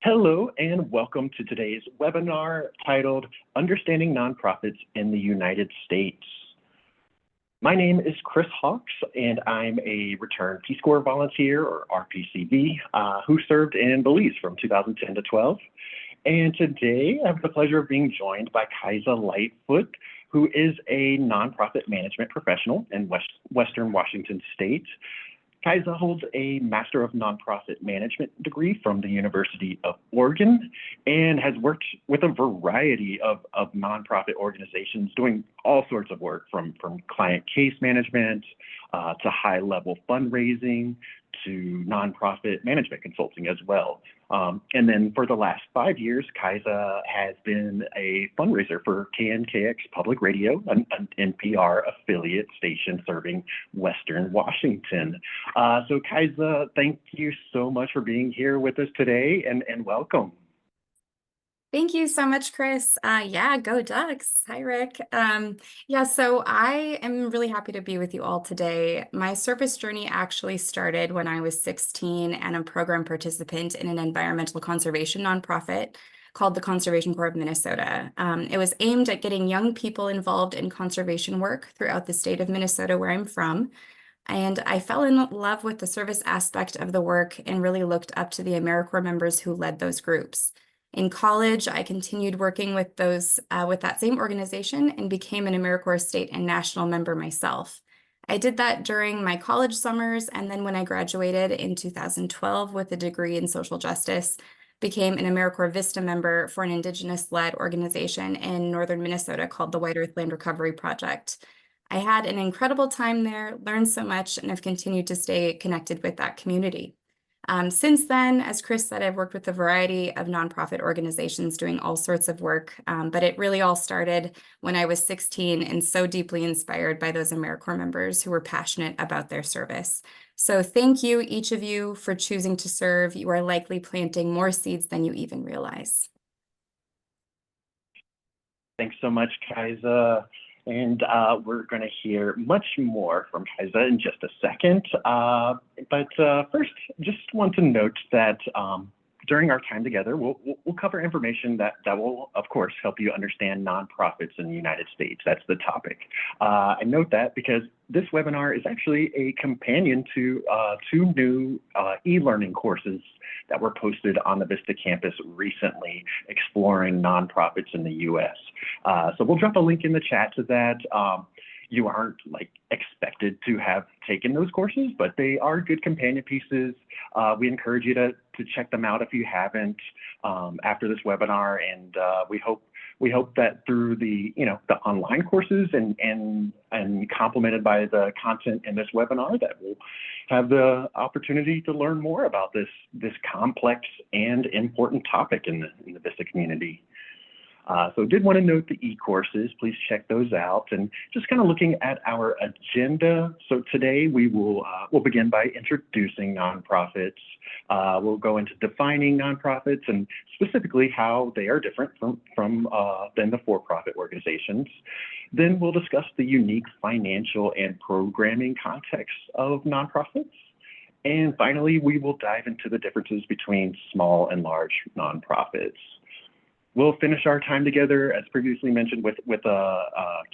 Hello and welcome to today's webinar titled Understanding Nonprofits in the United States. My name is Chris Hawks and I'm a returned Peace Corps volunteer or RPCV who served in Belize from 2010 to 12. And today I have the pleasure of being joined by Kaisa Lightfoot, who is a nonprofit management professional in Western Washington State. Kaisa holds a Master of Nonprofit Management degree from the University of Oregon and has worked with a variety of nonprofit organizations doing all sorts of work from client case management to high-level fundraising to nonprofit management consulting as well. And then for the last 5 years, Kaisa has been a fundraiser for KNKX Public Radio, an NPR affiliate station serving Western Washington. So Kaisa, thank you so much for being here with us today and welcome. Thank you so much, Chris. Yeah, go Ducks. Hi, Rick. So I am really happy to be with you all today. My service journey actually started when I was 16 and a program participant in an environmental conservation nonprofit called the Conservation Corps of Minnesota. It was aimed at getting young people involved in conservation work throughout the state of Minnesota, where I'm from. And I fell in love with the service aspect of the work and really looked up to the AmeriCorps members who led those groups. In college, I continued working with that same organization and became an AmeriCorps state and national member myself. I did that during my college summers, and then when I graduated in 2012 with a degree in social justice, became an AmeriCorps Vista member for an Indigenous-led organization in northern Minnesota called the White Earth Land Recovery Project. I had an incredible time there, learned so much, and have continued to stay connected with that community. Since then, as Chris said, I've worked with a variety of nonprofit organizations doing all sorts of work, but it really all started when I was 16 and so deeply inspired by those AmeriCorps members who were passionate about their service. So thank you, each of you, for choosing to serve. You are likely planting more seeds than you even realize. Thanks so much, Kaisa. And we're going to hear much more from Kaisa in just a second. But first, just want to note that during our time together, we'll cover information that will, of course, help you understand nonprofits in the United States. That's the topic. I note that because this webinar is actually a companion to two new e-learning courses that were posted on the Vista campus recently, exploring nonprofits in the U.S. So we'll drop a link in the chat to that. You aren't expected to have taken those courses, but they are good companion pieces. We encourage you to check them out if you haven't after this webinar, and we hope that through the the online courses and complemented by the content in this webinar, that we'll have the opportunity to learn more about this complex and important topic in the Vista community. So did want to note the e-courses, please check those out. And just kind of looking at our agenda. So today we'll begin by introducing nonprofits. We'll go into defining nonprofits and specifically how they are different than the for-profit organizations. Then we'll discuss the unique financial and programming context of nonprofits. And finally, we will dive into the differences between small and large nonprofits. We'll finish our time together, as previously mentioned, with a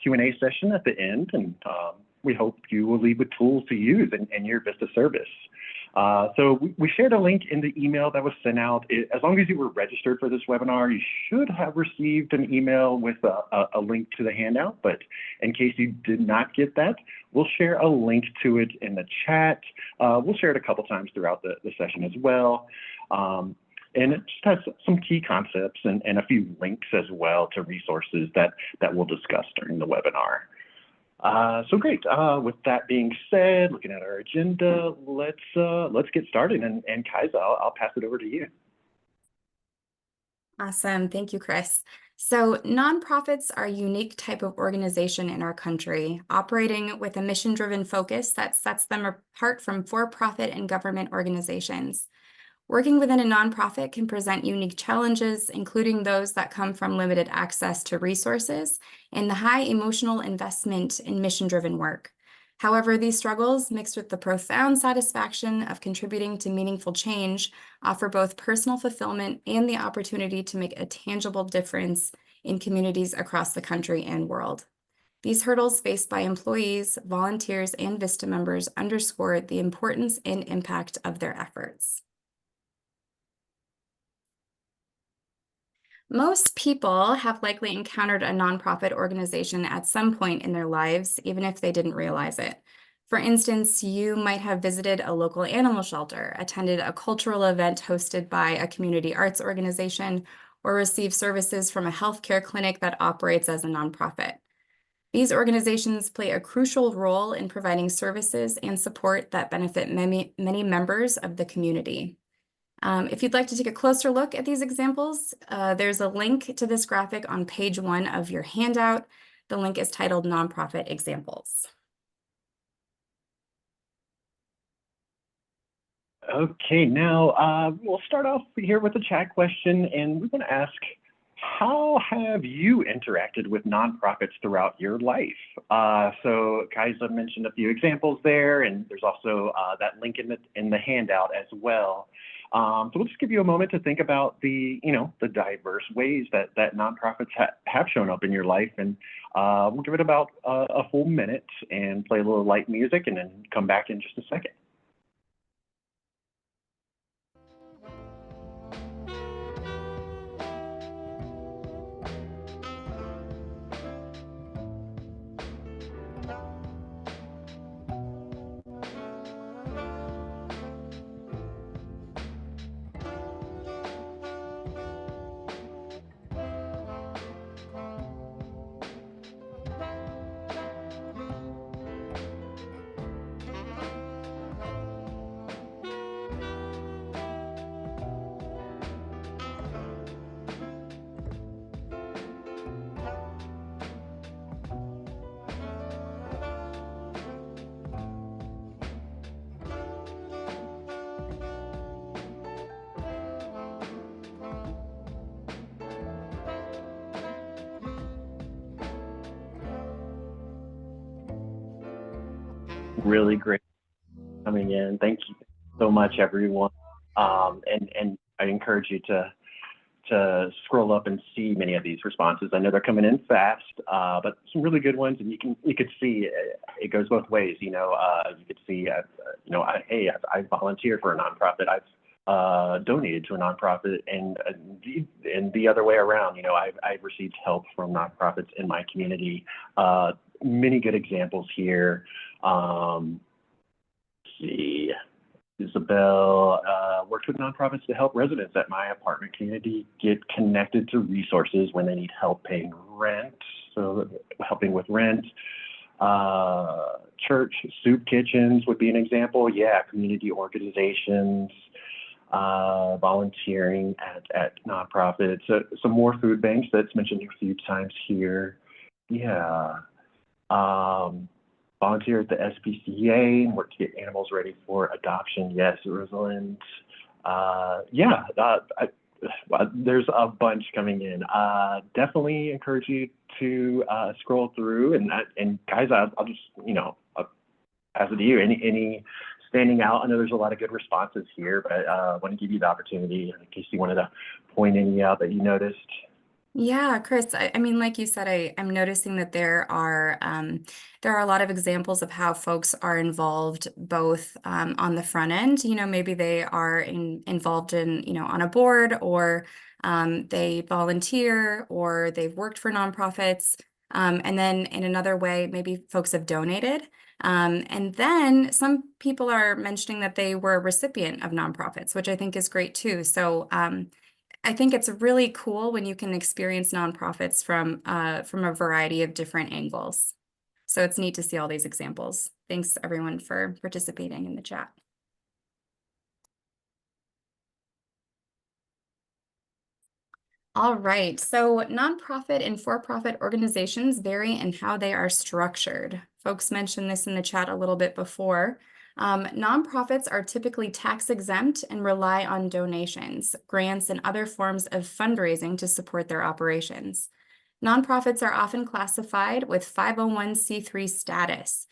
Q&A session at the end, and we hope you will leave with tools to use in your Vista service. So we shared a link in the email that was sent out. As long as you were registered for this webinar, you should have received an email with a link to the handout, but in case you did not get that, we'll share a link to it in the chat. We'll share it a couple times throughout the session as well. And it just has some key concepts and a few links as well to resources that we'll discuss during the webinar. So great. With that being said, looking at our agenda, let's get started. And Kaisa, I'll pass it over to you. Awesome. Thank you, Chris. So nonprofits are a unique type of organization in our country, operating with a mission-driven focus that sets them apart from for-profit and government organizations. Working within a nonprofit can present unique challenges, including those that come from limited access to resources and the high emotional investment in mission-driven work. However, these struggles, mixed with the profound satisfaction of contributing to meaningful change, offer both personal fulfillment and the opportunity to make a tangible difference in communities across the country and world. These hurdles faced by employees, volunteers, and VISTA members underscore the importance and impact of their efforts. Most people have likely encountered a nonprofit organization at some point in their lives, even if they didn't realize it. For instance, you might have visited a local animal shelter, attended a cultural event hosted by a community arts organization, or received services from a healthcare clinic that operates as a nonprofit. These organizations play a crucial role in providing services and support that benefit many members of the community. If you'd like to take a closer look at these examples, there's a link to this graphic on page 1 of your handout. The link is titled Nonprofit Examples. Okay, now we'll start off here with a chat question, and we're going to ask, how have you interacted with nonprofits throughout your life? So Kaisa mentioned a few examples there, and there's also that link in the handout as well. So we'll just give you a moment to think about the diverse ways that nonprofits have shown up in your life, and we'll give it about a full minute and play a little light music, and then come back in just a second. Really great coming in. Thank you so much, everyone. And I encourage you to scroll up and see many of these responses. I know they're coming in fast, but some really good ones, and you could see it goes both ways. You could see, hey, I volunteered for a nonprofit. I've donated to a nonprofit, and the other way around. I've received help from nonprofits in my community. Many good examples here. Let's see. Isabel worked with nonprofits to help residents at my apartment community get connected to resources when they need help paying rent, so helping with rent. Church soup kitchens would be an example. Yeah, community organizations, volunteering at nonprofits. Some more food banks that's mentioned a few times here. Yeah. Volunteer at the SPCA and work to get animals ready for adoption. Yes, Rosalind. There's a bunch coming in. Definitely encourage you to scroll through, and guys, I'll just pass it to you. Any standing out? I know there's a lot of good responses here, but I want to give you the opportunity in case you wanted to point any out that you noticed. Yeah, Chris, I mean, like you said, I'm noticing that there are a lot of examples of how folks are involved both on the front end. Maybe they are involved in, on a board, or they volunteer, or they've worked for nonprofits. And then in another way, maybe folks have donated. And then some people are mentioning that they were a recipient of nonprofits, which I think is great too. So I think it's really cool when you can experience nonprofits from a variety of different angles. So it's neat to see all these examples. Thanks everyone for participating in the chat. All right, so nonprofit and for-profit organizations vary in how they are structured. Folks mentioned this in the chat a little bit before. Nonprofits are typically tax exempt and rely on donations, grants, and other forms of fundraising to support their operations. Nonprofits are often classified with 501c3 status.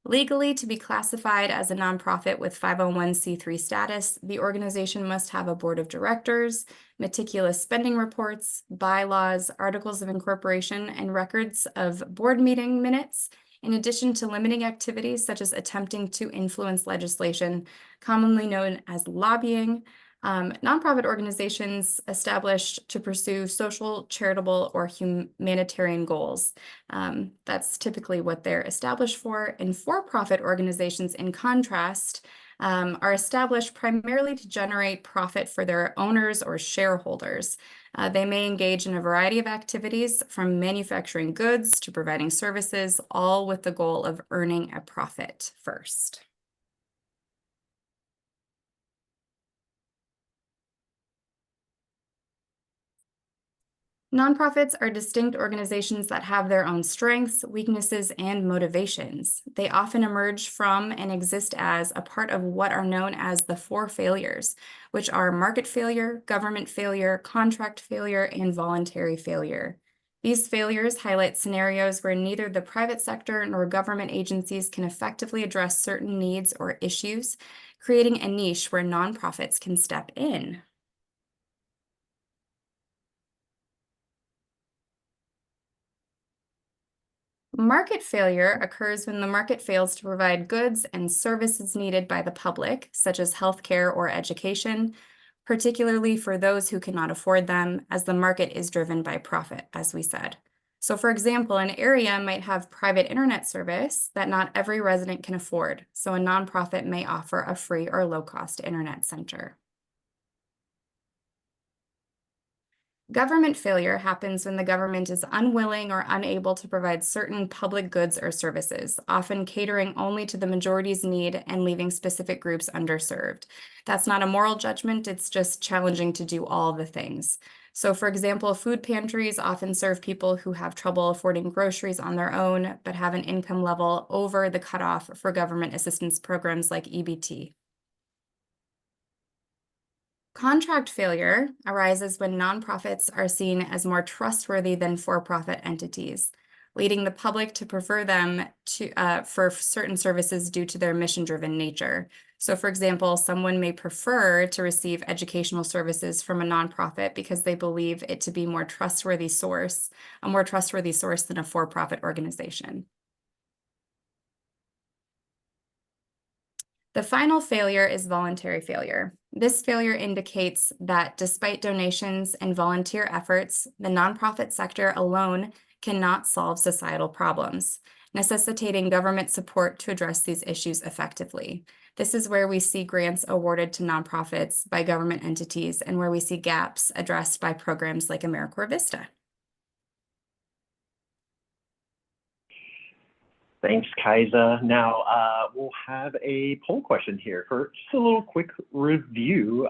Legally, to be classified as a nonprofit with 501(c)(3) status, the organization must have a board of directors, meticulous spending reports, bylaws, articles of incorporation, and records of board meeting minutes, in addition to limiting activities such as attempting to influence legislation, commonly known as lobbying. Nonprofit organizations established to pursue social, charitable, or humanitarian goals. That's typically what they're established for. And for-profit organizations, in contrast, are established primarily to generate profit for their owners or shareholders. They may engage in a variety of activities, from manufacturing goods to providing services, all with the goal of earning a profit first. Nonprofits are distinct organizations that have their own strengths, weaknesses, and motivations. They often emerge from and exist as a part of what are known as the four failures, which are market failure, government failure, contract failure, and voluntary failure. These failures highlight scenarios where neither the private sector nor government agencies can effectively address certain needs or issues, creating a niche where nonprofits can step in. Market failure occurs when the market fails to provide goods and services needed by the public, such as healthcare or education, particularly for those who cannot afford them, as the market is driven by profit, as we said. So, for example, an area might have private internet service that not every resident can afford, so a nonprofit may offer a free or low-cost internet center. Government failure happens when the government is unwilling or unable to provide certain public goods or services, often catering only to the majority's need and leaving specific groups underserved. That's not a moral judgment, it's just challenging to do all the things. So, for example, food pantries often serve people who have trouble affording groceries on their own, but have an income level over the cutoff for government assistance programs like EBT. Contract failure arises when nonprofits are seen as more trustworthy than for-profit entities, leading the public to prefer them for certain services due to their mission-driven nature. So, for example, someone may prefer to receive educational services from a nonprofit because they believe it to be a more trustworthy source than a for-profit organization. The final failure is voluntary failure. This failure indicates that despite donations and volunteer efforts, the nonprofit sector alone cannot solve societal problems, necessitating government support to address these issues effectively. This is where we see grants awarded to nonprofits by government entities and where we see gaps addressed by programs like AmeriCorps Vista. Thanks, Kaisa. Now, we'll have a poll question here for just a little quick review.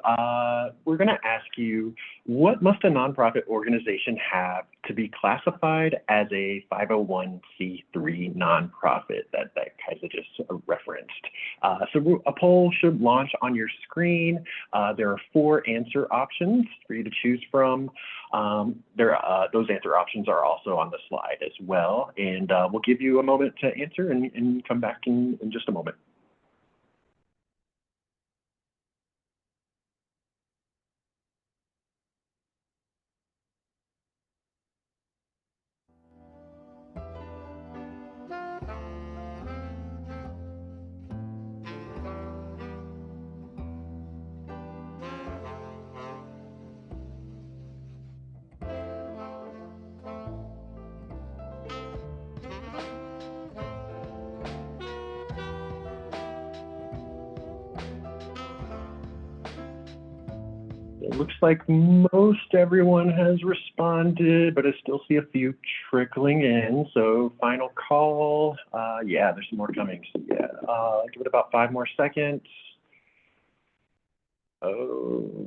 We're going to ask you, what must a nonprofit organization have to be classified as a 501c3 nonprofit that Kaisa just referenced? So a poll should launch on your screen. There are 4 answer options for you to choose from. Those answer options are also on the slide as well, and we'll give you a moment to answer and come back in just a moment. It looks like most everyone has responded, but I still see a few trickling in. So final call. Yeah, there's some more coming. So yeah, give it about 5 more seconds. Okay,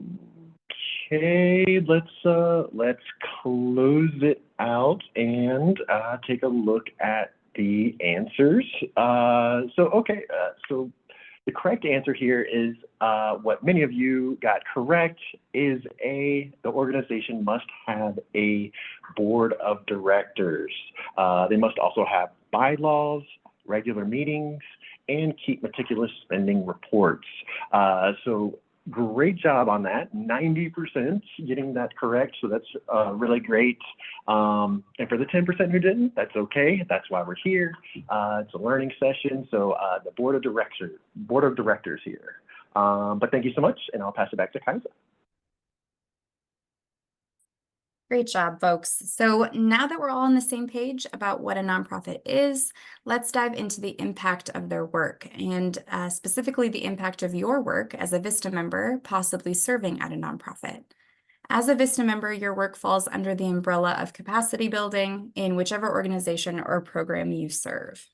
let's close it out and take a look at the answers. So the correct answer here is what many of you got correct is A, the organization must have a board of directors. They must also have bylaws, regular meetings, and keep meticulous spending reports. So great job on that, 90% getting that correct. So that's really great. And for the 10% who didn't, that's okay. That's why we're here. It's a learning session. So the board of directors here. But thank you so much, and I'll pass it back to Kaisa. Great job, folks. So now that we're all on the same page about what a nonprofit is, let's dive into the impact of their work, and specifically the impact of your work as a VISTA member, possibly serving at a nonprofit. As a VISTA member, your work falls under the umbrella of capacity building in whichever organization or program you serve.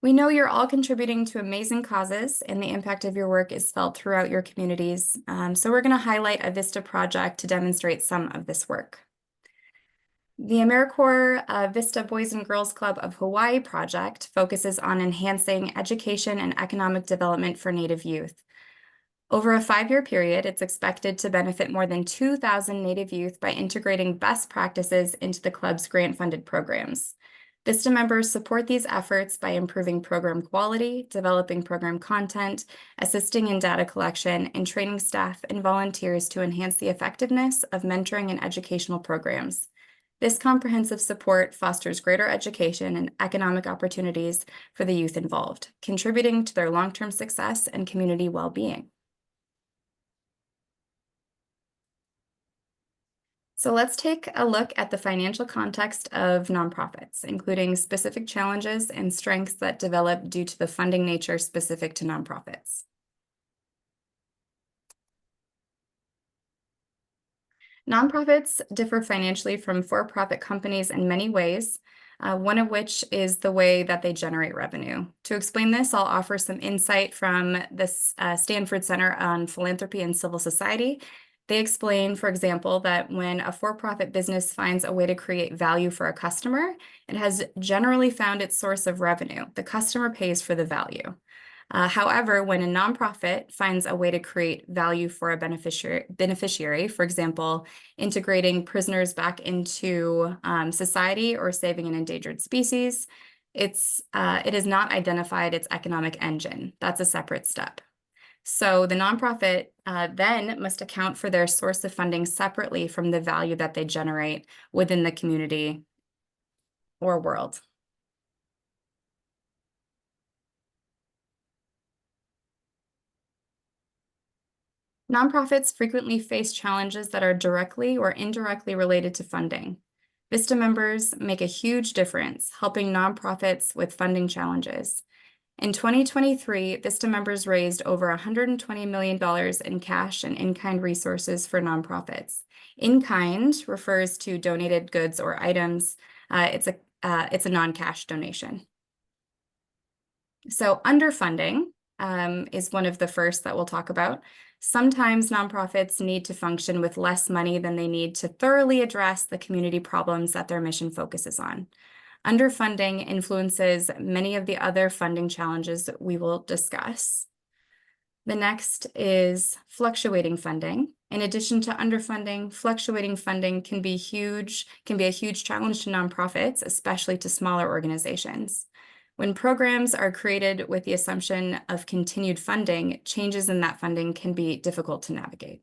We know you're all contributing to amazing causes, and the impact of your work is felt throughout your communities. So we're going to highlight a VISTA project to demonstrate some of this work. The AmeriCorps VISTA Boys and Girls Club of Hawaii project focuses on enhancing education and economic development for Native youth. Over a 5-year period, it's expected to benefit more than 2,000 Native youth by integrating best practices into the club's grant-funded programs. VISTA members support these efforts by improving program quality, developing program content, assisting in data collection, and training staff and volunteers to enhance the effectiveness of mentoring and educational programs. This comprehensive support fosters greater education and economic opportunities for the youth involved, contributing to their long-term success and community well-being. So let's take a look at the financial context of nonprofits, including specific challenges and strengths that develop due to the funding nature specific to nonprofits. Nonprofits differ financially from for-profit companies in many ways, one of which is the way that they generate revenue. To explain this, I'll offer some insight from this Stanford Center on Philanthropy and Civil Society. They explain, for example, that when a for-profit business finds a way to create value for a customer, it has generally found its source of revenue. The customer pays for the value. However, when a nonprofit finds a way to create value for a beneficiary, for example, integrating prisoners back into society or saving an endangered species, it has not identified its economic engine. That's a separate step. So the nonprofit then must account for their source of funding separately from the value that they generate within the community or world. Nonprofits frequently face challenges that are directly or indirectly related to funding. VISTA members make a huge difference helping nonprofits with funding challenges. In 2023, VISTA members raised over $120 million in cash and in-kind resources for nonprofits. In-kind refers to donated goods or items. It's a non-cash donation. So underfunding is one of the first that we'll talk about. Sometimes nonprofits need to function with less money than they need to thoroughly address the community problems that their mission focuses on. Underfunding influences many of the other funding challenges that we will discuss. The next is fluctuating funding. In addition to underfunding, fluctuating funding can be a huge challenge to nonprofits, especially to smaller organizations. When programs are created with the assumption of continued funding, changes in that funding can be difficult to navigate.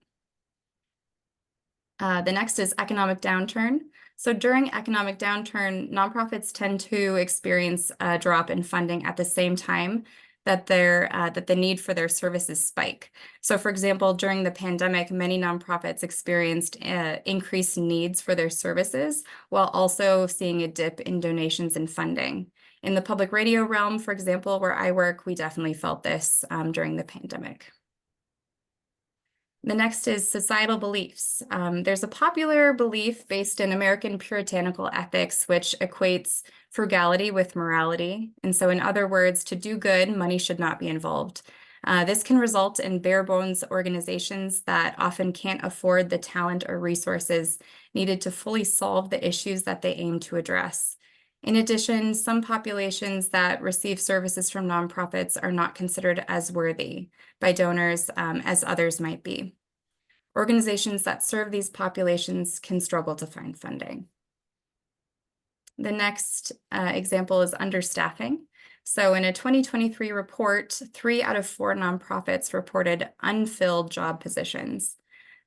The next is economic downturn. So during economic downturn, nonprofits tend to experience a drop in funding at the same time that the need for their services spike. So for example, during the pandemic, many nonprofits experienced increased needs for their services while also seeing a dip in donations and funding. In the public radio realm, for example, where I work, we definitely felt this during the pandemic. The next is societal beliefs. There's a popular belief based in American puritanical ethics, which equates frugality with morality. And so in other words, to do good, money should not be involved. This can result in bare bones organizations that often can't afford the talent or resources needed to fully solve the issues that they aim to address. In addition, some populations that receive services from nonprofits are not considered as worthy by donors as others might be. Organizations that serve these populations can struggle to find funding. The next example is understaffing. So in a 2023 report, 3 out of 4 nonprofits reported unfilled job positions.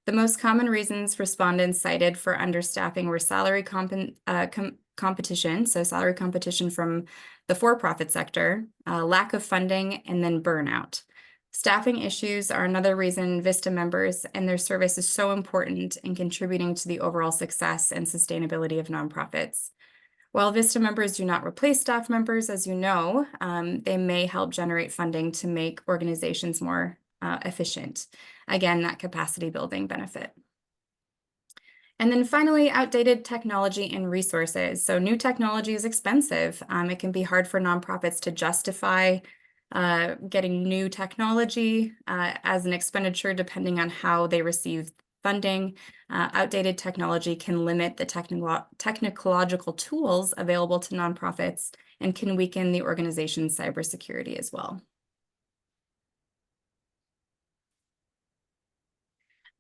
The most common reasons respondents cited for understaffing were salary competition, so salary competition from the for-profit sector, lack of funding, and then burnout. Staffing issues are another reason VISTA members and their service is so important in contributing to the overall success and sustainability of nonprofits. While VISTA members do not replace staff members, as you know, they may help generate funding to make organizations more efficient. Again, that capacity building benefit. And then finally, outdated technology and resources. So new technology is expensive. It can be hard for nonprofits to justify getting new technology as an expenditure depending on how they receive funding. Outdated technology can limit the technological tools available to nonprofits and can weaken the organization's cybersecurity as well.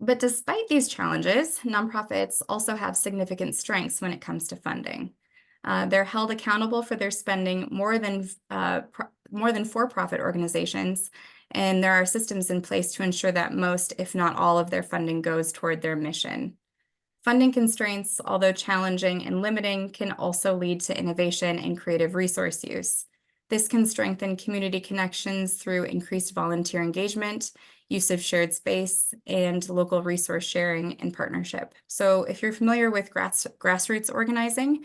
But despite these challenges, nonprofits also have significant strengths when it comes to funding. They're held accountable for their spending more than for-profit organizations, and there are systems in place to ensure that most, if not all, of their funding goes toward their mission. Funding constraints, although challenging and limiting, can also lead to innovation and creative resource use. This can strengthen community connections through increased volunteer engagement, use of shared space, and local resource sharing and partnership. So if you're familiar with grassroots organizing,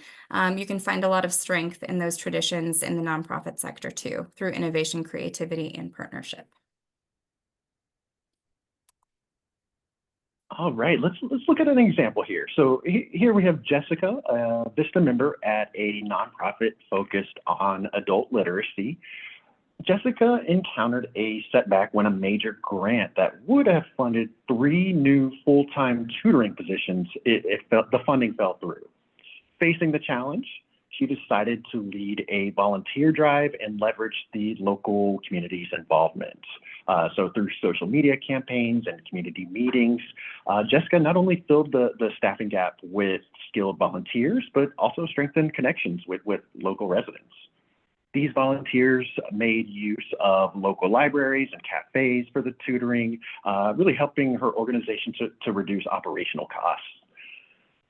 you can find a lot of strength in those traditions in the nonprofit sector too, through innovation, creativity, and partnership. All right, let's look at an example here. So here we have Jessica, a VISTA member at a nonprofit focused on adult literacy. Jessica encountered a setback when a major grant that would have funded 3 new full-time tutoring positions, the funding fell through. Facing the challenge, she decided to lead a volunteer drive and leverage the local community's involvement. So through social media campaigns and community meetings, Jessica not only filled the staffing gap with skilled volunteers, but also strengthened connections with local residents. These volunteers made use of local libraries and cafes for the tutoring, really helping her organization to reduce operational costs.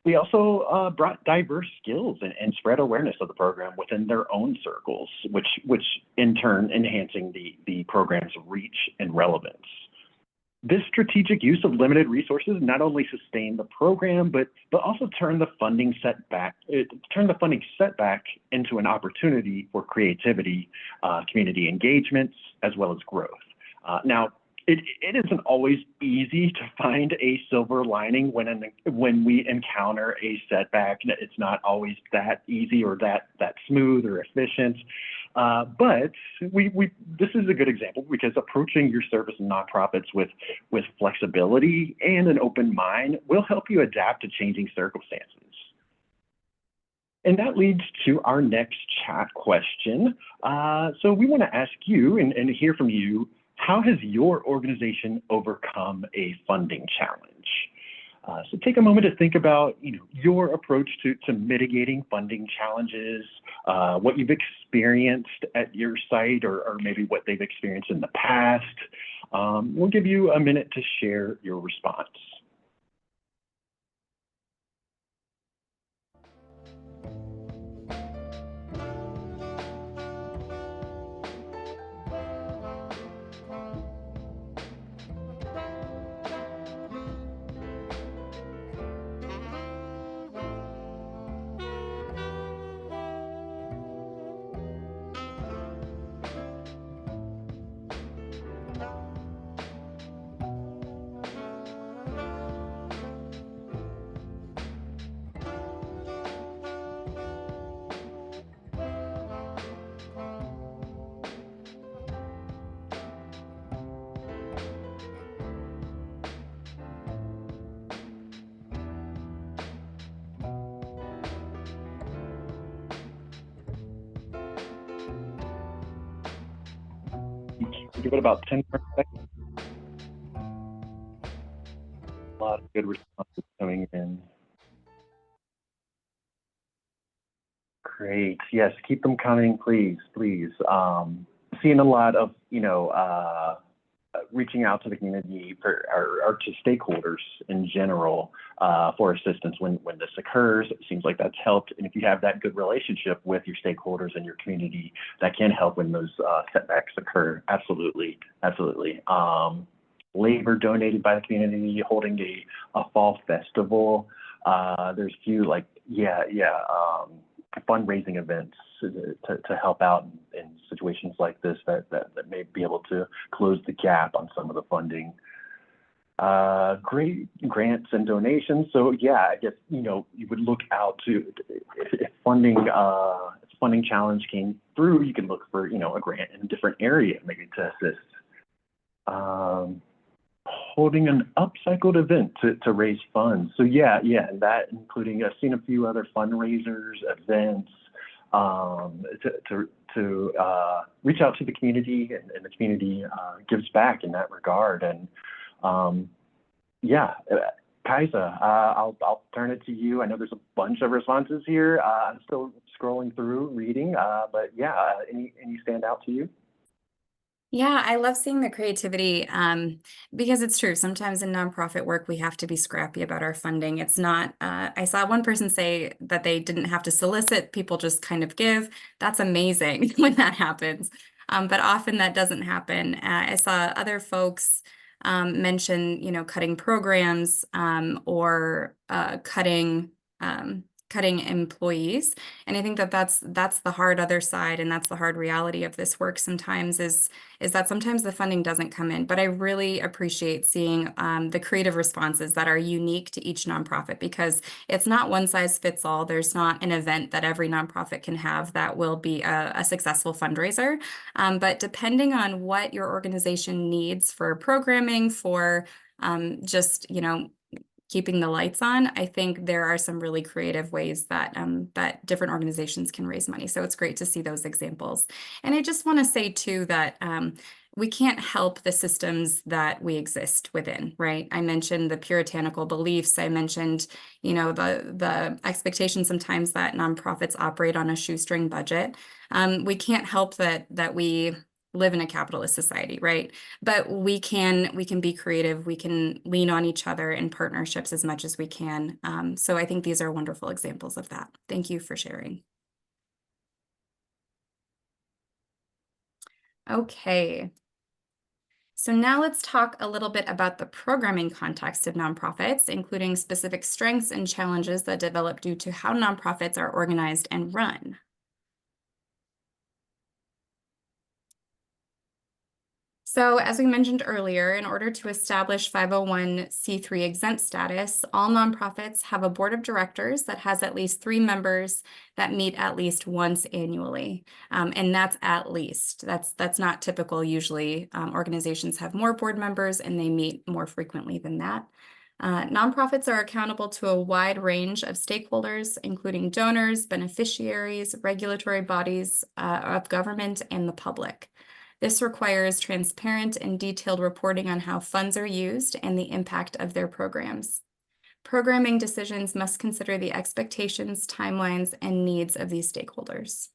We also brought diverse skills and spread awareness of the program within their own circles, which in turn enhancing the program's reach and relevance. This strategic use of limited resources not only sustained the program, but also turned the funding setback into an opportunity for creativity, community engagements, as well as growth. Now, it isn't always easy to find a silver lining when we encounter a setback. It's not always that easy or that smooth or efficient. But this is a good example because approaching your service and nonprofits with flexibility and an open mind will help you adapt to changing circumstances. And that leads to our next chat question. So we want to ask you and hear from you, how has your organization overcome a funding challenge? So take a moment to think about your approach to mitigating funding challenges, what you've experienced at your site or maybe what they've experienced in the past. We'll give you a minute to share your response. Give it about 10 more seconds. A lot of good responses coming in. Great. Yes, keep them coming, please, please. Seeing a lot of, reaching out to the community or to stakeholders in general for assistance when this occurs. It seems like that's helped. And if you have that good relationship with your stakeholders and your community, that can help when those setbacks occur. Absolutely, absolutely. Labor donated by the community, holding a fall festival. There's a few fundraising events to help out in situations like this that may be able to close the gap on some of the funding. Great grants and donations. So yeah, I guess you would look out to if funding challenge came through, you can look for a grant in a different area maybe to assist. Holding an upcycled event to raise funds. So yeah, and that including I've seen a few other fundraisers, events to reach out to the community, and the community gives back in that regard. And Kaisa, I'll turn it to you. I know there's a bunch of responses here. I'm still scrolling through, reading, but yeah, any stand out to you? Yeah, I love seeing the creativity because it's true. Sometimes in nonprofit work, we have to be scrappy about our funding. It's not, I saw one person say that they didn't have to solicit, people just kind of give. That's amazing when that happens. But often that doesn't happen. I saw other folks mention, cutting programs or cutting employees. And I think that that's the hard other side, and that's the hard reality of this work sometimes is that sometimes the funding doesn't come in. But I really appreciate seeing the creative responses that are unique to each nonprofit, because it's not one size fits all. There's not an event that every nonprofit can have that will be a successful fundraiser. But depending on what your organization needs for programming, for just, keeping the lights on, I think there are some really creative ways that that different organizations can raise money. So it's great to see those examples. And I just want to say too that we can't help the systems that we exist within, right? I mentioned the puritanical beliefs. I mentioned, the expectation sometimes that nonprofits operate on a shoestring budget. We can't help that we live in a capitalist society, right? But we can be creative. We can lean on each other in partnerships as much as we can. So I think these are wonderful examples of that. Thank you for sharing. Okay. So now let's talk a little bit about the programming context of nonprofits, including specific strengths and challenges that develop due to how nonprofits are organized and run. So as we mentioned earlier, in order to establish 501c3 exempt status, all nonprofits have a board of directors that has at least 3 members that meet at least once annually. And that's at least. That's not typical. Usually organizations have more board members and they meet more frequently than that. Nonprofits are accountable to a wide range of stakeholders, including donors, beneficiaries, regulatory bodies of government, and the public. This requires transparent and detailed reporting on how funds are used and the impact of their programs. Programming decisions must consider the expectations, timelines, and needs of these stakeholders.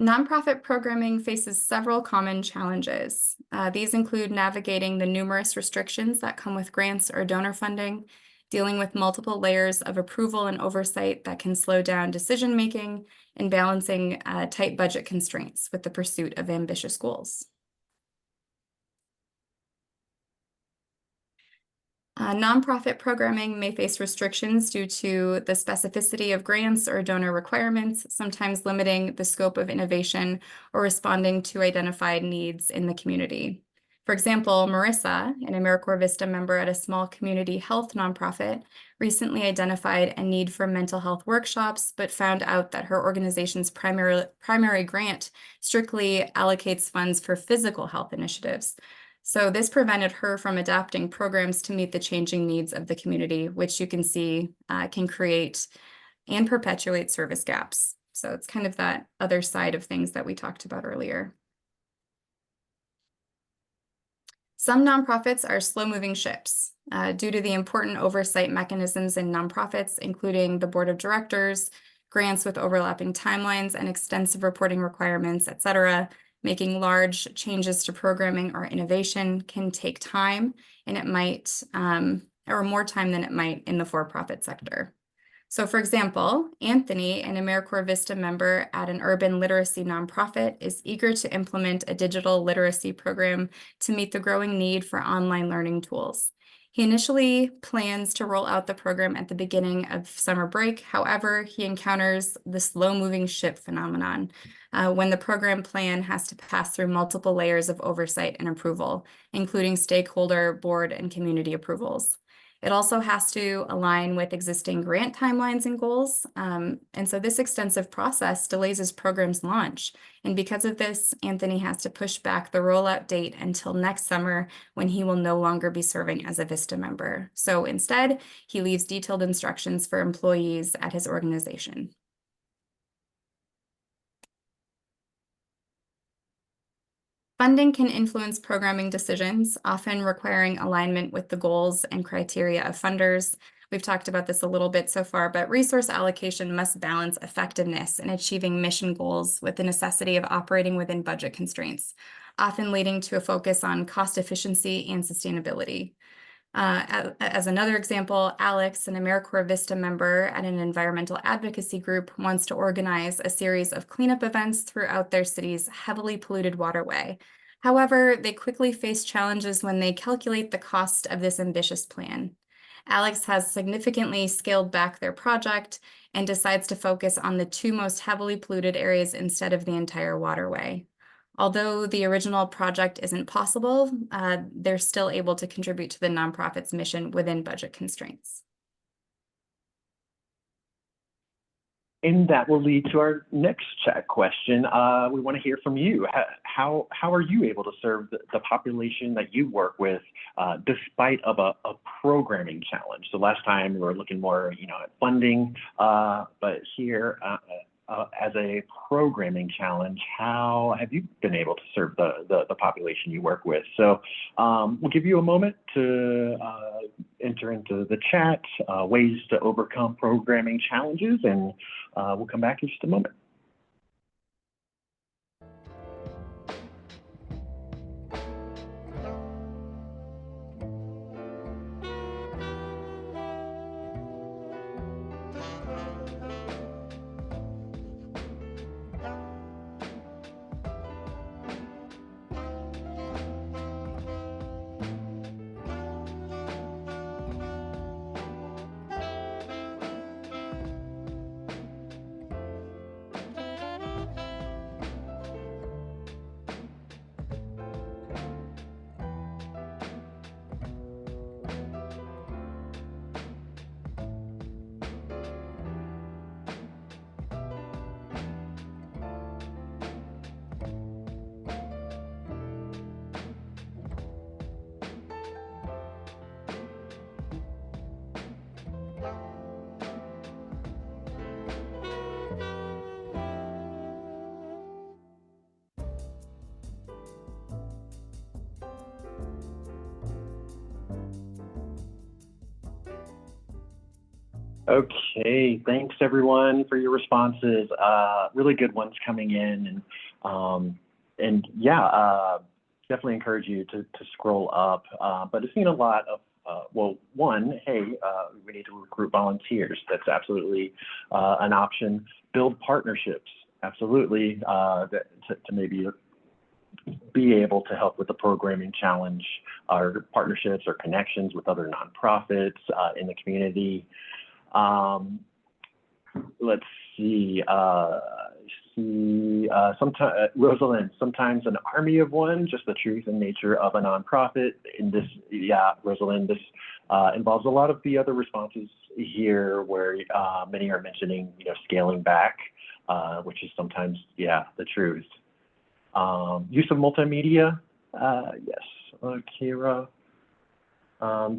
Nonprofit programming faces several common challenges. These include navigating the numerous restrictions that come with grants or donor funding, dealing with multiple layers of approval and oversight that can slow down decision-making, and balancing tight budget constraints with the pursuit of ambitious goals. Nonprofit programming may face restrictions due to the specificity of grants or donor requirements, sometimes limiting the scope of innovation or responding to identified needs in the community. For example, Marissa, an AmeriCorps Vista member at a small community health nonprofit, recently identified a need for mental health workshops, but found out that her organization's primary grant strictly allocates funds for physical health initiatives. So this prevented her from adapting programs to meet the changing needs of the community, which you can see can create and perpetuate service gaps. So it's kind of that other side of things that we talked about earlier. Some nonprofits are slow-moving ships due to the important oversight mechanisms in nonprofits, including the board of directors, grants with overlapping timelines and extensive reporting requirements, et cetera. Making large changes to programming or innovation can take time, and it might, or more time than it might in the for-profit sector. So for example, Anthony, an AmeriCorps Vista member at an urban literacy nonprofit, is eager to implement a digital literacy program to meet the growing need for online learning tools. He initially plans to roll out the program at the beginning of summer break. However, he encounters the slow-moving ship phenomenon when the program plan has to pass through multiple layers of oversight and approval, including stakeholder, board, and community approvals. It also has to align with existing grant timelines and goals. And so this extensive process delays his program's launch. And because of this, Anthony has to push back the rollout date until next summer, when he will no longer be serving as a Vista member. So instead, he leaves detailed instructions for employees at his organization. Funding can influence programming decisions, often requiring alignment with the goals and criteria of funders. We've talked about this a little bit so far, but resource allocation must balance effectiveness in achieving mission goals with the necessity of operating within budget constraints, often leading to a focus on cost efficiency and sustainability. As another example, Alex, an AmeriCorps Vista member at an environmental advocacy group, wants to organize a series of cleanup events throughout their city's heavily polluted waterway. However, they quickly face challenges when they calculate the cost of this ambitious plan. Alex has significantly scaled back their project and decides to focus on the two most heavily polluted areas instead of the entire waterway. Although the original project isn't possible, they're still able to contribute to the nonprofit's mission within budget constraints. And that will lead to our next chat question. We want to hear from you. How are you able to serve the population that you work with despite of a programming challenge? So last time we were looking more, at funding, but here as a programming challenge, how have you been able to serve the population you work with? So we'll give you a moment to enter into the chat ways to overcome programming challenges, and we'll come back in just a moment. Okay, thanks everyone for your responses. Really good ones coming in, and yeah, definitely encourage you to scroll up. But I've seen a lot of well, one, hey, we need to recruit volunteers. That's absolutely an option. Build partnerships, absolutely, to maybe be able to help with the programming challenge, or partnerships or connections with other nonprofits in the community. Let's see. Rosalind, sometimes an army of one, just the truth and nature of a nonprofit. In this, yeah, Rosalind, this involves a lot of the other responses here, where many are mentioning, scaling back, which is sometimes, yeah, the truth. Use of multimedia, yes, Kira.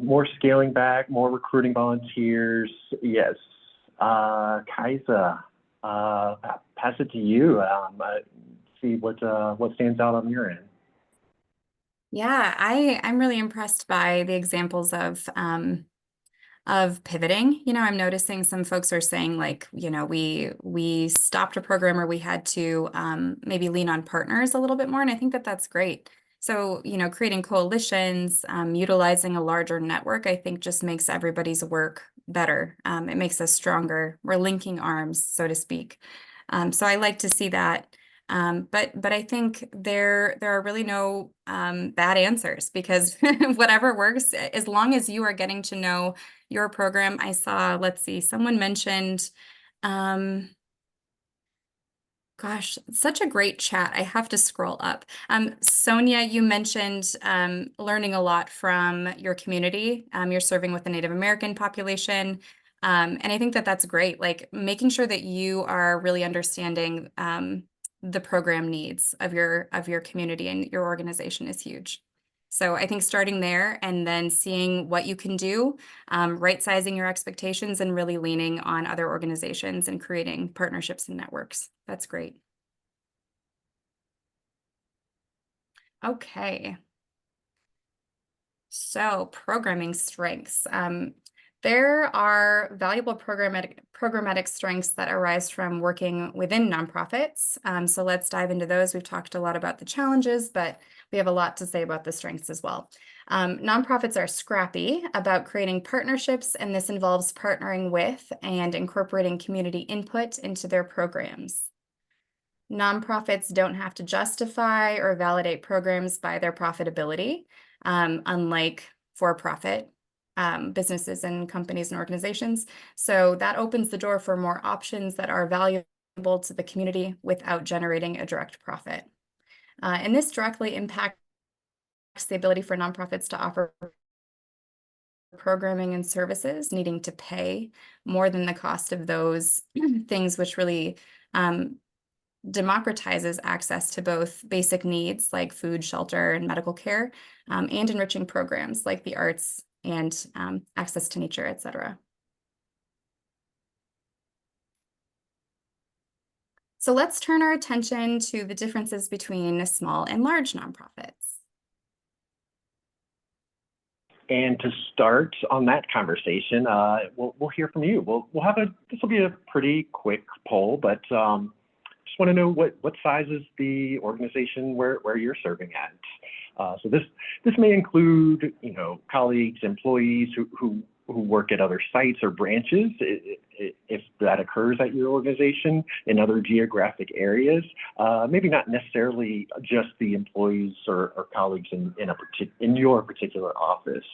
More scaling back, more recruiting volunteers, yes. Kaisa, pass it to you. See what stands out on your end. Yeah, I'm really impressed by the examples of pivoting. I'm noticing some folks are saying like, we stopped a program or we had to maybe lean on partners a little bit more, and I think that that's great. So, creating coalitions, utilizing a larger network, I think just makes everybody's work better. It makes us stronger. We're linking arms, so to speak. So I like to see that. But I think there are really no bad answers because whatever works, as long as you are getting to know your program. I saw, let's see, someone mentioned, um, gosh, such a great chat. I have to scroll up. Sonia, you mentioned learning a lot from your community. You're serving with the Native American population. And I think that that's great. Like making sure that you are really understanding the program needs of your community and your organization is huge. So I think starting there and then seeing what you can do, right sizing your expectations and really leaning on other organizations and creating partnerships and networks. That's great. Okay. So programming strengths. There are valuable programmatic strengths that arise from working within nonprofits. So let's dive into those. We've talked a lot about the challenges, but we have a lot to say about the strengths as well. Nonprofits are scrappy about creating partnerships, and this involves partnering with and incorporating community input into their programs. Nonprofits don't have to justify or validate programs by their profitability, unlike for-profit businesses and companies and organizations. So that opens the door for more options that are valuable to the community without generating a direct profit. And this directly impacts the ability for nonprofits to offer programming and services needing to pay more than the cost of those things, which really democratizes access to both basic needs like food, shelter, and medical care, and enriching programs like the arts and access to nature, et cetera. So let's turn our attention to the differences between small and large nonprofits. And to start on that conversation, we'll hear from you. This will be a pretty quick poll, but just want to know what size is the organization where you're serving at. So this may include colleagues, employees who work at other sites or branches, if that occurs at your organization in other geographic areas. Maybe not necessarily just the employees or colleagues in your particular office.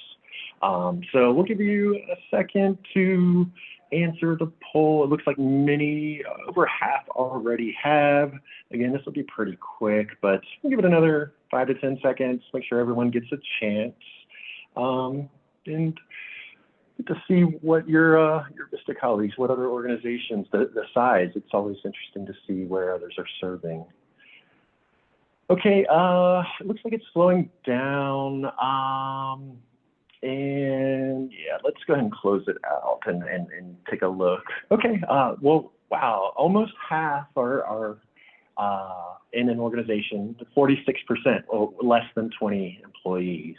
So we'll give you a second to answer the poll. It looks like over half already have. Again, this will be pretty quick, but we'll give it another 5 to 10 seconds, make sure everyone gets a chance. And to see what your Vista colleagues, what other organizations, the size. It's always interesting to see where others are serving. Okay, it looks like it's slowing down. And yeah, let's go ahead and close it out and take a look. Okay, well, wow, almost half are in an organization, 46%, or less than 20 employees.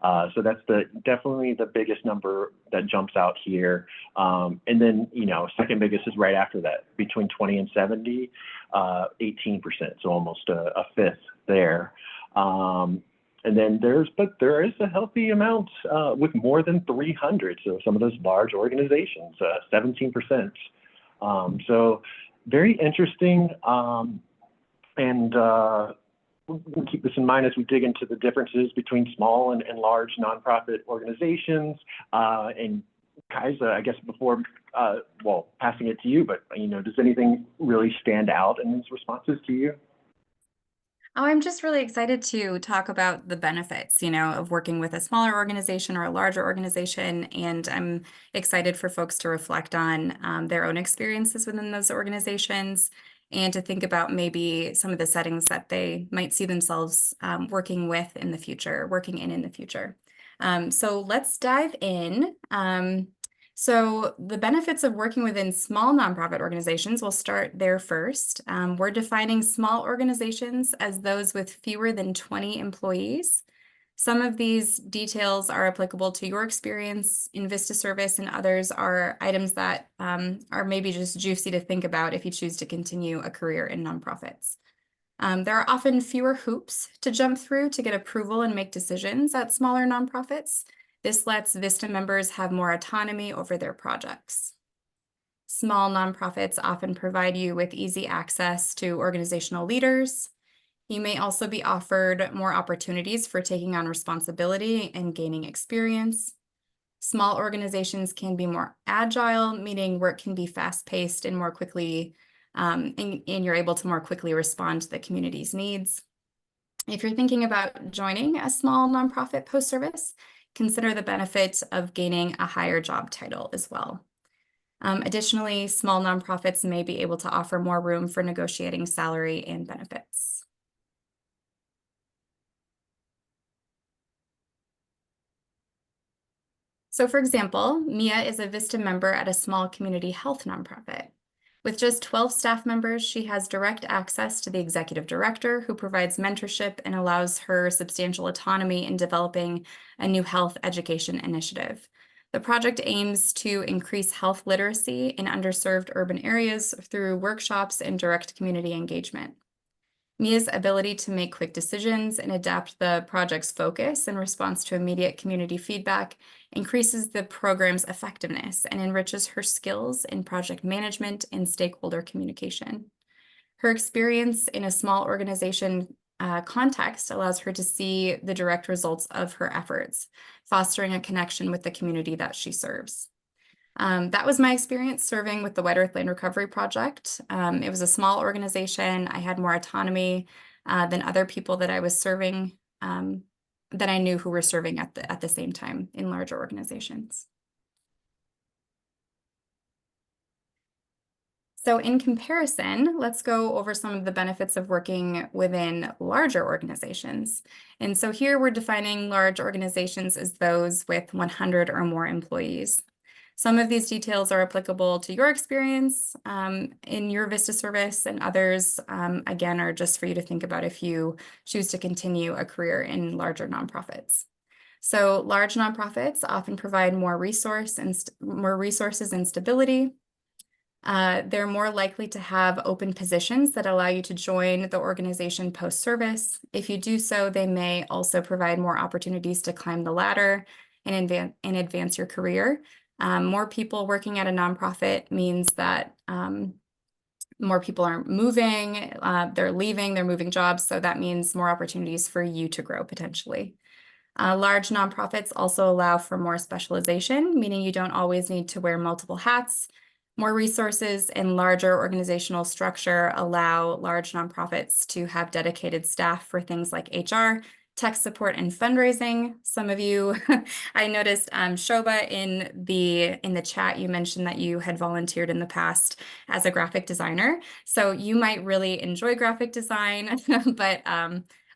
So that's definitely the biggest number that jumps out here. And then, second biggest is right after that, between 20 and 70, 18%, so almost a fifth there. And then there is a healthy amount with more than 300. So some of those large organizations, 17%. So very interesting. And we'll keep this in mind as we dig into the differences between small and large nonprofit organizations. And Kaisa, I guess before, passing it to you, but does anything really stand out in these responses to you? Oh, I'm just really excited to talk about the benefits, of working with a smaller organization or a larger organization. And I'm excited for folks to reflect on their own experiences within those organizations and to think about maybe some of the settings that they might see themselves working in the future. So let's dive in. So the benefits of working within small nonprofit organizations, we'll start there first. We're defining small organizations as those with fewer than 20 employees. Some of these details are applicable to your experience in Vista Service, and others are items that are maybe just juicy to think about if you choose to continue a career in nonprofits. There are often fewer hoops to jump through to get approval and make decisions at smaller nonprofits. This lets Vista members have more autonomy over their projects. Small nonprofits often provide you with easy access to organizational leaders. You may also be offered more opportunities for taking on responsibility and gaining experience. Small organizations can be more agile, meaning work can be fast-paced and more quickly, and you're able to more quickly respond to the community's needs. If you're thinking about joining a small nonprofit post-service, consider the benefit of gaining a higher job title as well. Additionally, small nonprofits may be able to offer more room for negotiating salary and benefits. So for example, Mia is a Vista member at a small community health nonprofit. With just 12 staff members, she has direct access to the executive director, who provides mentorship and allows her substantial autonomy in developing a new health education initiative. The project aims to increase health literacy in underserved urban areas through workshops and direct community engagement. Mia's ability to make quick decisions and adapt the project's focus in response to immediate community feedback increases the program's effectiveness and enriches her skills in project management and stakeholder communication. Her experience in a small organization context allows her to see the direct results of her efforts, fostering a connection with the community that she serves. That was my experience serving with the Wet Earth Land Recovery Project. It was a small organization. I had more autonomy than other people that I was serving, that I knew who were serving at the same time in larger organizations. So in comparison, let's go over some of the benefits of working within larger organizations. And so here we're defining large organizations as those with 100 or more employees. Some of these details are applicable to your experience in your Vista service, and others, again, are just for you to think about if you choose to continue a career in larger nonprofits. So large nonprofits often provide more resources and stability. They're more likely to have open positions that allow you to join the organization post-service. If you do so, they may also provide more opportunities to climb the ladder and advance your career. More people working at a nonprofit means that more people are moving, they're leaving, they're moving jobs, so that means more opportunities for you to grow potentially. Large nonprofits also allow for more specialization, meaning you don't always need to wear multiple hats. More resources and larger organizational structure allow large nonprofits to have dedicated staff for things like HR, tech support, and fundraising. Some of you, I noticed Shoba in the chat, you mentioned that you had volunteered in the past as a graphic designer. So you might really enjoy graphic design, but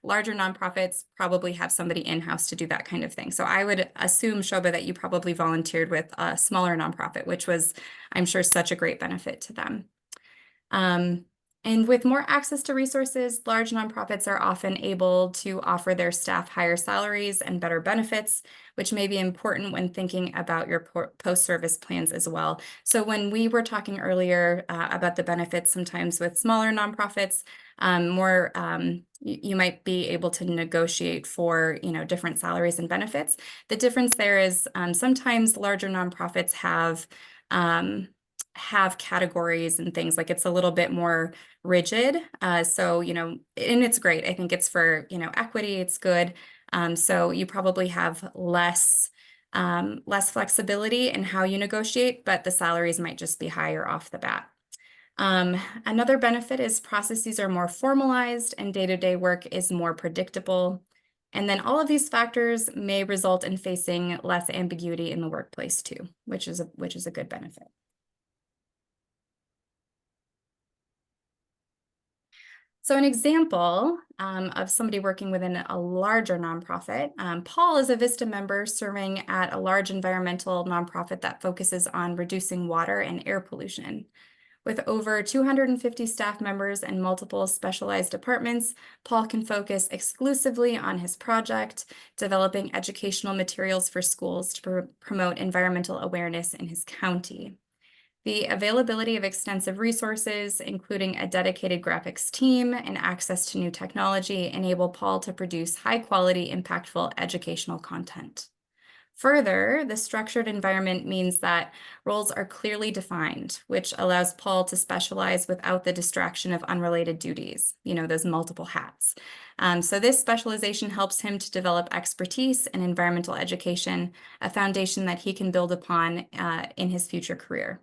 larger nonprofits probably have somebody in-house to do that kind of thing. So I would assume, Shoba, that you probably volunteered with a smaller nonprofit, which was, I'm sure, such a great benefit to them. And with more access to resources, large nonprofits are often able to offer their staff higher salaries and better benefits, which may be important when thinking about your post-service plans as well. So when we were talking earlier about the benefits sometimes with smaller nonprofits, you might be able to negotiate for different salaries and benefits. The difference there is sometimes larger nonprofits have categories and things, like it's a little bit more rigid. So, and it's great. I think it's for, equity, it's good. So you probably have less flexibility in how you negotiate, but the salaries might just be higher off the bat. Another benefit is processes are more formalized and day-to-day work is more predictable. And then all of these factors may result in facing less ambiguity in the workplace too, which is a good benefit. So an example of somebody working within a larger nonprofit, Paul is a Vista member serving at a large environmental nonprofit that focuses on reducing water and air pollution. With over 250 staff members and multiple specialized departments, Paul can focus exclusively on his project, developing educational materials for schools to promote environmental awareness in his county. The availability of extensive resources, including a dedicated graphics team and access to new technology, enable Paul to produce high-quality, impactful educational content. Further, the structured environment means that roles are clearly defined, which allows Paul to specialize without the distraction of unrelated duties, those multiple hats. So this specialization helps him to develop expertise in environmental education, a foundation that he can build upon in his future career.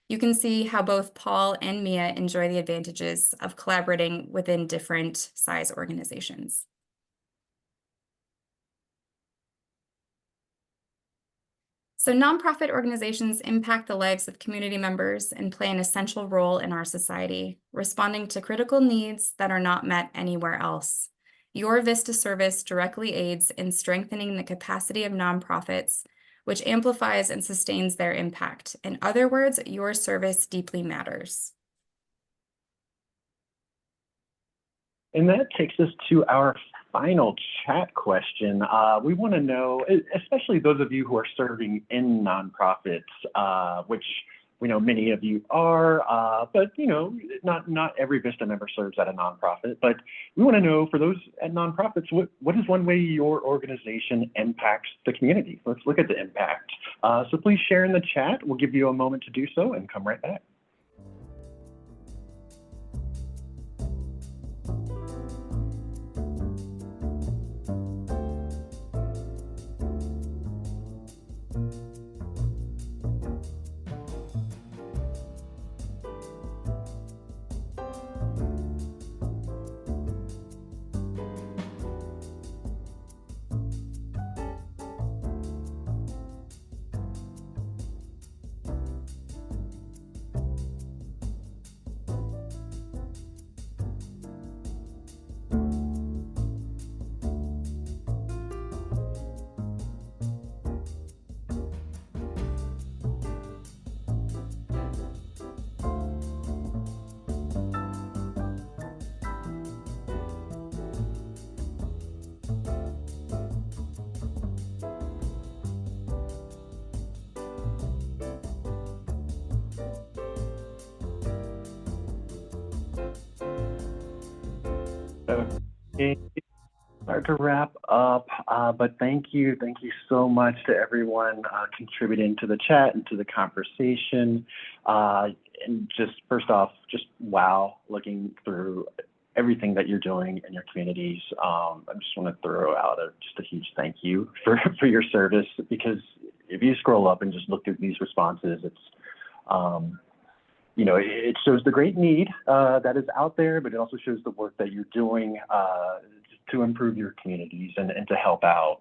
You can see how both Paul and Mia enjoy the advantages of collaborating within different size organizations. So nonprofit organizations impact the lives of community members and play an essential role in our society, responding to critical needs that are not met anywhere else. Your VISTA service directly aids in strengthening the capacity of nonprofits, which amplifies and sustains their impact. In other words, your service deeply matters. And that takes us to our final chat question. We want to know, especially those of you who are serving in nonprofits, which we know many of you are, but not every VISTA member serves at a nonprofit. But we want to know, for those at nonprofits, what is one way your organization impacts the community? Let's look at the impact. So please share in the chat. We'll give you a moment to do so and come right back. Okay, start to wrap up, but thank you so much to everyone contributing to the chat and to the conversation. And just first off, just wow, looking through everything that you're doing in your communities. I just want to throw out just a huge thank you for your service, because if you scroll up and just look through these responses, it's it shows the great need that is out there, but it also shows the work that you're doing to improve your communities and to help out,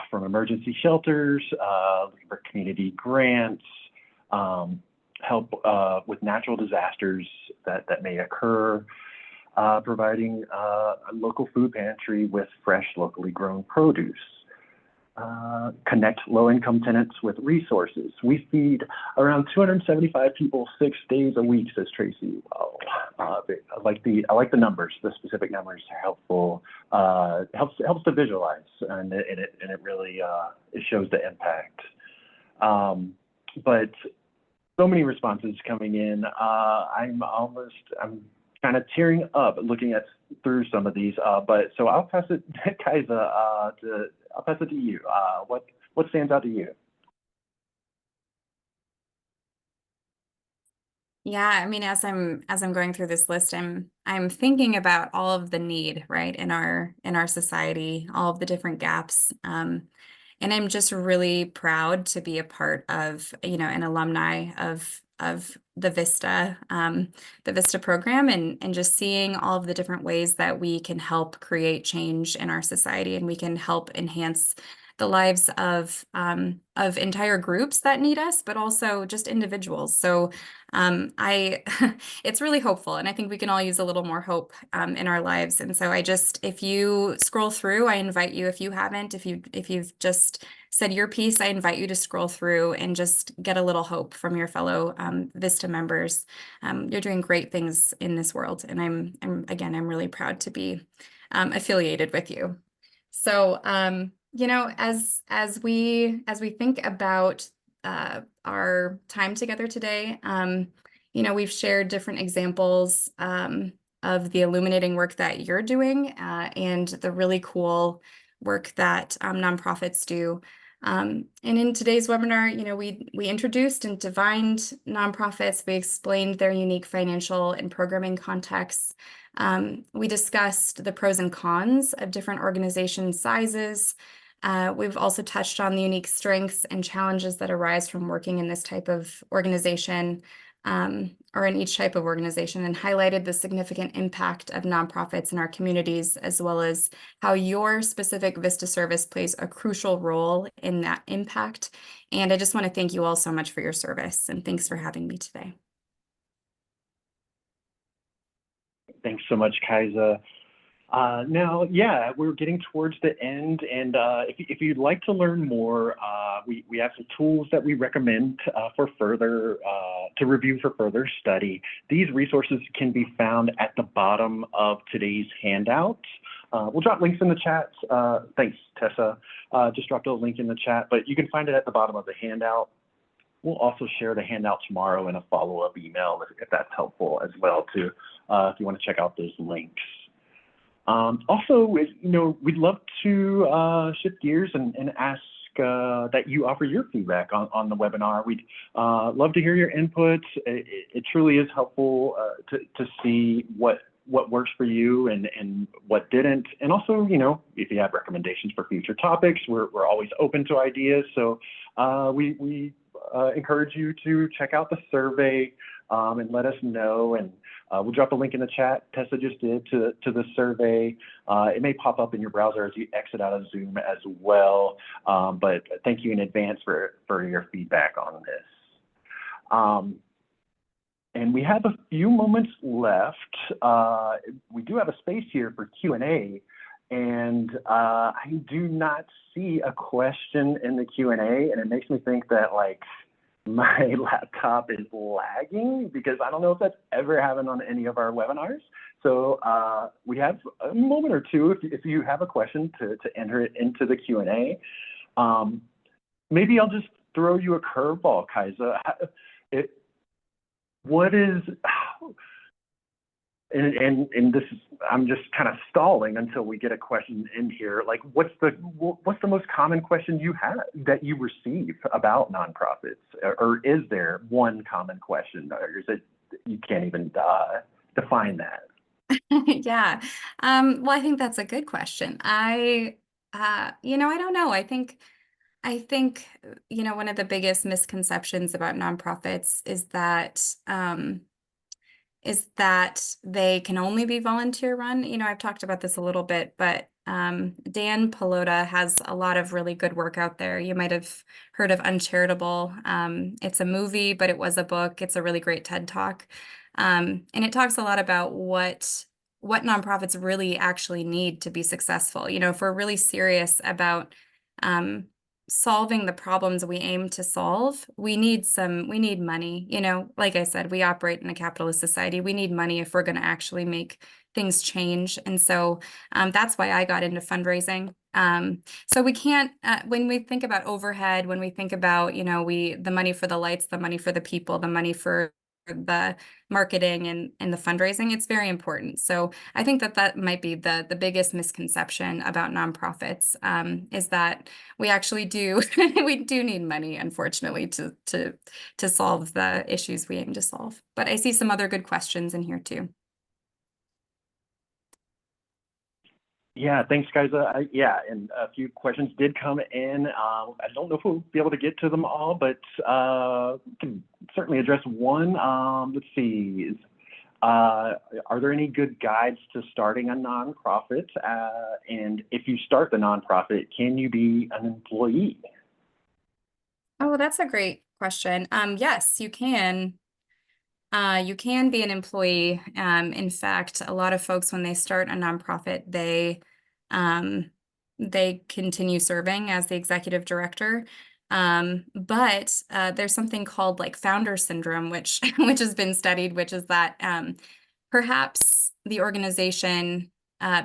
from emergency shelters, for community grants, help with natural disasters that may occur, providing a local food pantry with fresh, locally grown produce. Connect low-income tenants with resources. We feed around 275 people 6 days a week, says Tracy. Wow. I like the numbers. The specific numbers are helpful. Helps to visualize, and it really it shows the impact. But so many responses coming in. I'm kind of tearing up looking through some of these. But so I'll pass it, Kaisa, I'll pass it to you. What stands out to you? Yeah, I mean, as I'm going through this list, I'm thinking about all of the need, right, in our society, all of the different gaps. And I'm just really proud to be a part of, an alumni of the VISTA program, and just seeing all of the different ways that we can help create change in our society, and we can help enhance the lives of entire groups that need us, but also just individuals. So it's really hopeful, and I think we can all use a little more hope in our lives. And so if you scroll through, I invite you, if you haven't, if you've just said your piece, I invite you to scroll through and just get a little hope from your fellow Vista members. You're doing great things in this world, and I'm really proud to be affiliated with you. So, as we think about our time together today, we've shared different examples of the illuminating work that you're doing and the really cool work that nonprofits do. And in today's webinar, we introduced and defined nonprofits. We explained their unique financial and programming contexts. We discussed the pros and cons of different organization sizes. We've also touched on the unique strengths and challenges that arise from working in this type of organization, or in each type of organization, and highlighted the significant impact of nonprofits in our communities, as well as how your specific Vista service plays a crucial role in that impact. And I just want to thank you all so much for your service, and thanks for having me today. Thanks so much, Kaisa. Now, yeah, we're getting towards the end, and if you'd like to learn more, we have some tools that we recommend for further to review for further study. These resources can be found at the bottom of today's handout. We'll drop links in the chat. Thanks, Tessa. Just dropped a link in the chat, but you can find it at the bottom of the handout. We'll also share the handout tomorrow in a follow-up email if that's helpful as well, too, if you want to check out those links. Also, we'd love to shift gears and ask that you offer your feedback on the webinar. We'd love to hear your input. It truly is helpful to see what works for you and what didn't. And also, if you have recommendations for future topics, we're always open to ideas. So we encourage you to check out the survey and let us know. And we'll drop a link in the chat. Tessa just did to the survey. It may pop up in your browser as you exit out of Zoom as well. But thank you in advance for your feedback on this. And we have a few moments left. We do have a space here for Q&A. And I do not see a question in the Q&A. And it makes me think that, my laptop is lagging, because I don't know if that's ever happened on any of our webinars. So we have a moment or two if you have a question to enter it into the Q&A. Maybe I'll just throw you a curveball, Kaisa. And this is, I'm just kind of stalling until we get a question in here. What's the most common question that you receive about nonprofits? Or is there one common question, or is it you can't even define that? Yeah. Well, I think that's a good question. I don't know. I think one of the biggest misconceptions about nonprofits is that they can only be volunteer run. I've talked about this a little bit, but Dan Pallotta has a lot of really good work out there. You might have heard of Uncharitable. It's a movie, but it was a book. It's a really great TED Talk. And it talks a lot about what nonprofits really actually need to be successful. If we're really serious about solving the problems we aim to solve, we need money. Like I said, we operate in a capitalist society. We need money if we're going to actually make things change. And so that's why I got into fundraising. So we can't, when we think about overhead, when we think about, the money for the lights, the money for the people, the money for the marketing and the fundraising, it's very important. So I think that might be the biggest misconception about nonprofits, is that we actually do we do need money, unfortunately, to solve the issues we aim to solve. But I see some other good questions in here too. Yeah, thanks, guys. And a few questions did come in. I don't know if we'll be able to get to them all, but we can certainly address one. Let's see. Are there any good guides to starting a nonprofit? And if you start the nonprofit, can you be an employee? Oh, that's a great question. Yes, you can. You can be an employee. In fact, a lot of folks, when they start a nonprofit, they continue serving as the executive director. But there's something called like founder syndrome, which which has been studied, which is that perhaps the organization,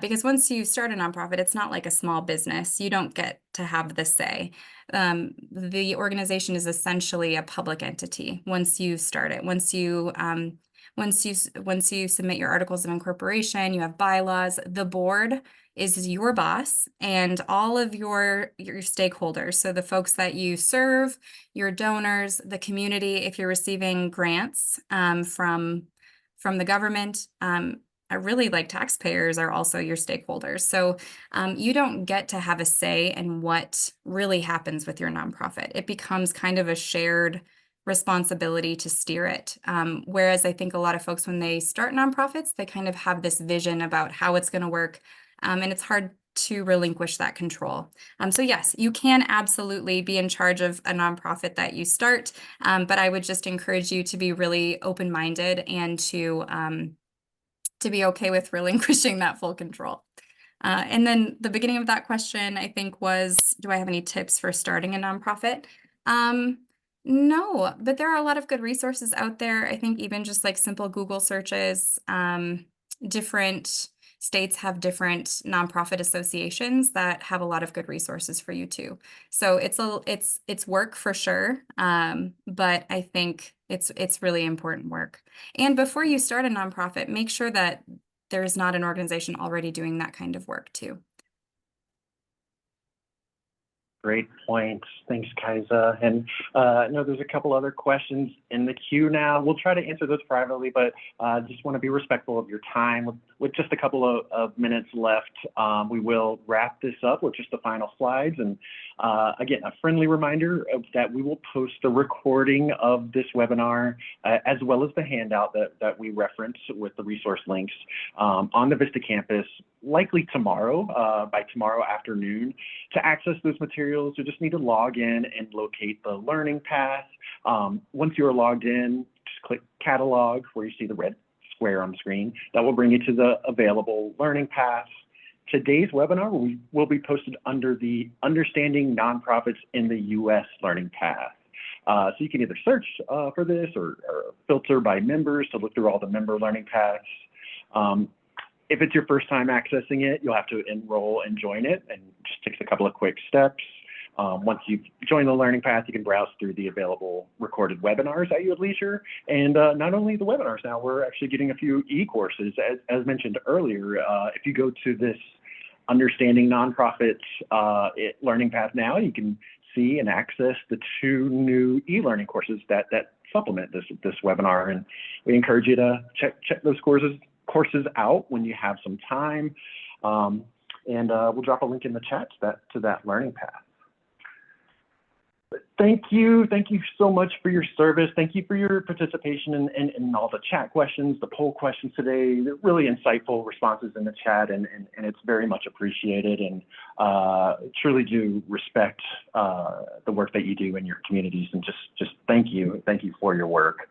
because once you start a nonprofit, it's not like a small business. You don't get to have the say. The organization is essentially a public entity once you start it. Once you submit your articles of incorporation, you have bylaws, the board is your boss and all of your stakeholders. So the folks that you serve, your donors, the community, if you're receiving grants from the government, I really like taxpayers are also your stakeholders. So you don't get to have a say in what really happens with your nonprofit. It becomes kind of a shared responsibility to steer it. Whereas I think a lot of folks, when they start nonprofits, they kind of have this vision about how it's going to work. And it's hard to relinquish that control. So yes, you can absolutely be in charge of a nonprofit that you start, but I would just encourage you to be really open-minded and to be okay with relinquishing that full control. And then the beginning of that question, I think, was, do I have any tips for starting a nonprofit? No, but there are a lot of good resources out there. I think even just like simple Google searches, different states have different nonprofit associations that have a lot of good resources for you too. So it's work for sure, but I think it's really important work. And before you start a nonprofit, make sure that there's not an organization already doing that kind of work too. Great points. Thanks, Kaisa. And I know there's a couple other questions in the queue now. We'll try to answer those privately, but just want to be respectful of your time. With just a couple of minutes left, we will wrap this up with just the final slides. And again, a friendly reminder that we will post the recording of this webinar as well as the handout that we reference with the resource links on the Vista campus, likely tomorrow, by tomorrow afternoon. To access those materials, you just need to log in and locate the learning path. Once you are logged in, just click catalog where you see the red square on the screen. That will bring you to the available learning paths. Today's webinar will be posted under the Understanding Nonprofits in the U.S. learning path. So you can either search for this or filter by members to look through all the member learning paths. If it's your first time accessing it, you'll have to enroll and join it, and it just takes a couple of quick steps. Once you've joined the learning path, you can browse through the available recorded webinars at your leisure. And not only the webinars now, we're actually getting a few e-courses. As mentioned earlier, if you go to this Understanding Nonprofits learning path now, you can see and access the 2 new e-learning courses that supplement this webinar. And we encourage you to check those courses out when you have some time, and we'll drop a link in the chat to that learning path. But thank you so much for your service. Thank you for your participation in all the chat questions, the poll questions today. They're really insightful responses in the chat, and it's very much appreciated, and truly do respect the work that you do in your communities, and just thank you for your work.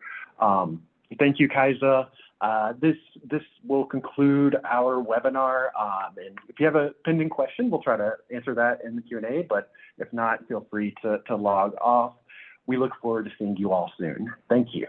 Thank you, Kaisa. This will conclude our webinar, and if you have a pending question, we'll try to answer that in the Q&A, but if not, feel free to log off. We look forward to seeing you all soon. Thank you.